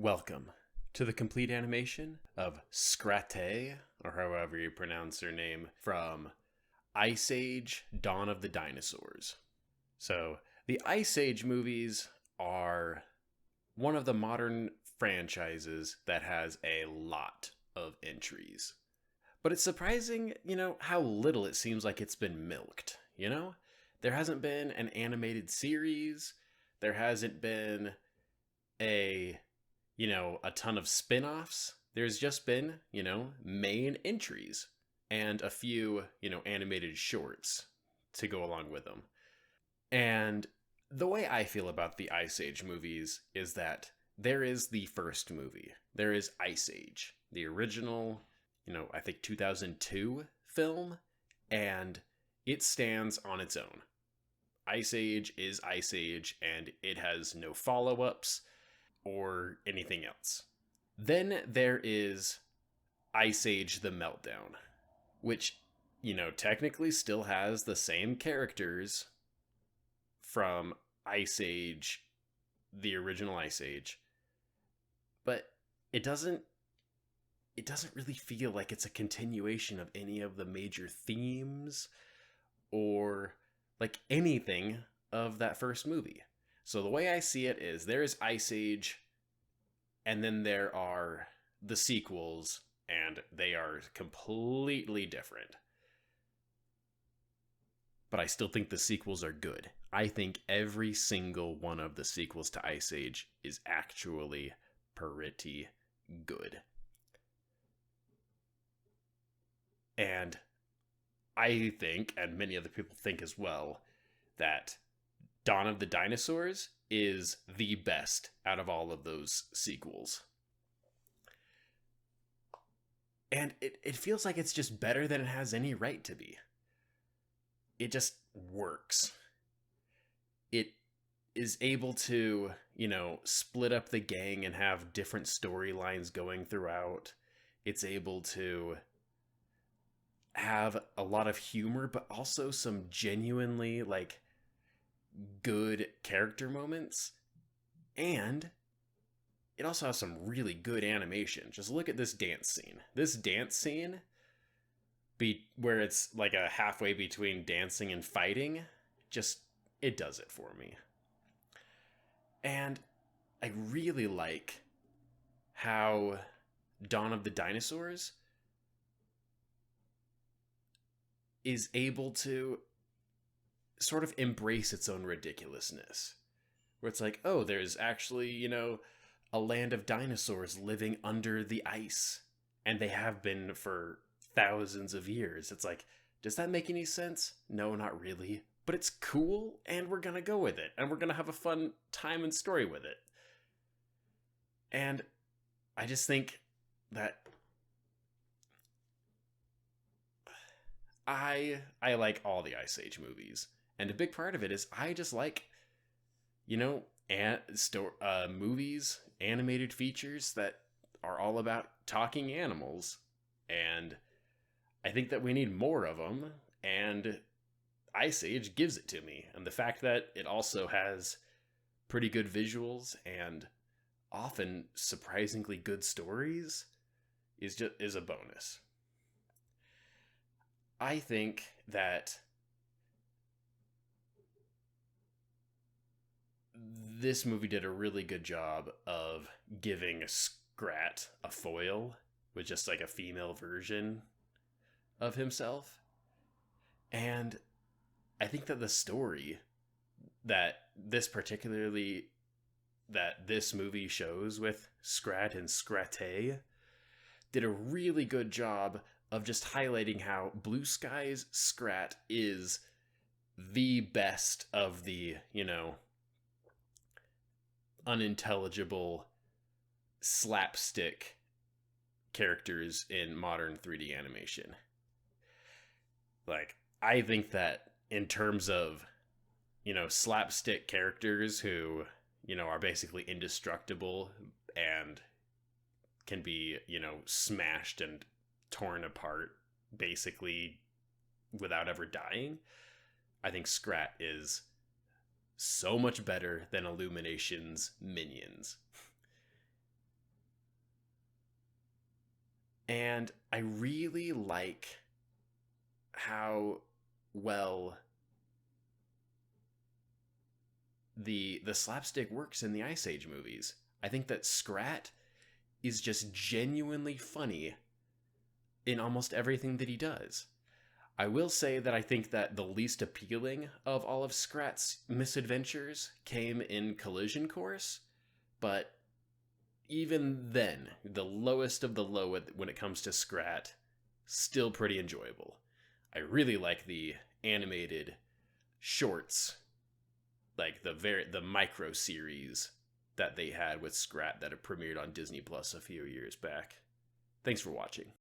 Welcome to the complete animation of Scratte, or however you pronounce her name, from Ice Age: Dawn of the Dinosaurs. So, the Ice Age movies are one of the modern franchises that has a lot of entries. But it's surprising, how little it seems like it's been milked. There hasn't been an animated series, there hasn't been a a ton of spin-offs. There's just been, main entries and a few, animated shorts to go along with them. And the way I feel about the Ice Age movies is that there is the first movie. There is Ice Age, the original, I think 2002 film, and it stands on its own. Ice Age is Ice Age, and it has no follow-ups or anything else. Then there is Ice Age: The Meltdown, which, technically still has the same characters from Ice Age, the original Ice Age, but it doesn't really feel like it's a continuation of any of the major themes or like anything of that first movie. So the way I see it is there is Ice Age, and then there are the sequels, and they are completely different. But I still think the sequels are good. I think every single one of the sequels to Ice Age is actually pretty good. And I think, and many other people think as well, that Dawn of the Dinosaurs is the best out of all of those sequels. And it feels like it's just better than it has any right to be. It just works. It is able to, split up the gang and have different storylines going throughout. It's able to have a lot of humor, but also some genuinely, good character moments, and it also has some really good animation. Just look at this dance scene. This dance scene, where it's like a halfway between dancing and fighting, just it does it for me. And I really like how Dawn of the Dinosaurs is able to sort of embrace its own ridiculousness. Where it's like, oh, there's actually, a land of dinosaurs living under the ice. And they have been for thousands of years. It's like, does that make any sense? No, not really. But it's cool, and we're gonna go with it. And we're gonna have a fun time and story with it. And I just think that I like all the Ice Age movies. And a big part of it is I just like, movies, animated features that are all about talking animals. And I think that we need more of them. And Ice Age gives it to me. And the fact that it also has pretty good visuals and often surprisingly good stories is a bonus. I think that this movie did a really good job of giving Scrat a foil with just like a female version of himself. And I think that the story that this movie shows with Scrat and Scratte did a really good job of just highlighting how Blue Sky's Scrat is the best of the, unintelligible slapstick characters in modern 3D animation. Like, I think that in terms of, slapstick characters who, are basically indestructible and can be, smashed and torn apart basically without ever dying, I think Scrat is so much better than Illumination's minions. And I really like how well the slapstick works in the Ice Age movies. I think that Scrat is just genuinely funny in almost everything that he does. I will say that I think that the least appealing of all of Scrat's misadventures came in Collision Course, but even then, the lowest of the low when it comes to Scrat, still pretty enjoyable. I really like the animated shorts, like the micro series that they had with Scrat that had premiered on Disney Plus a few years back. Thanks for watching.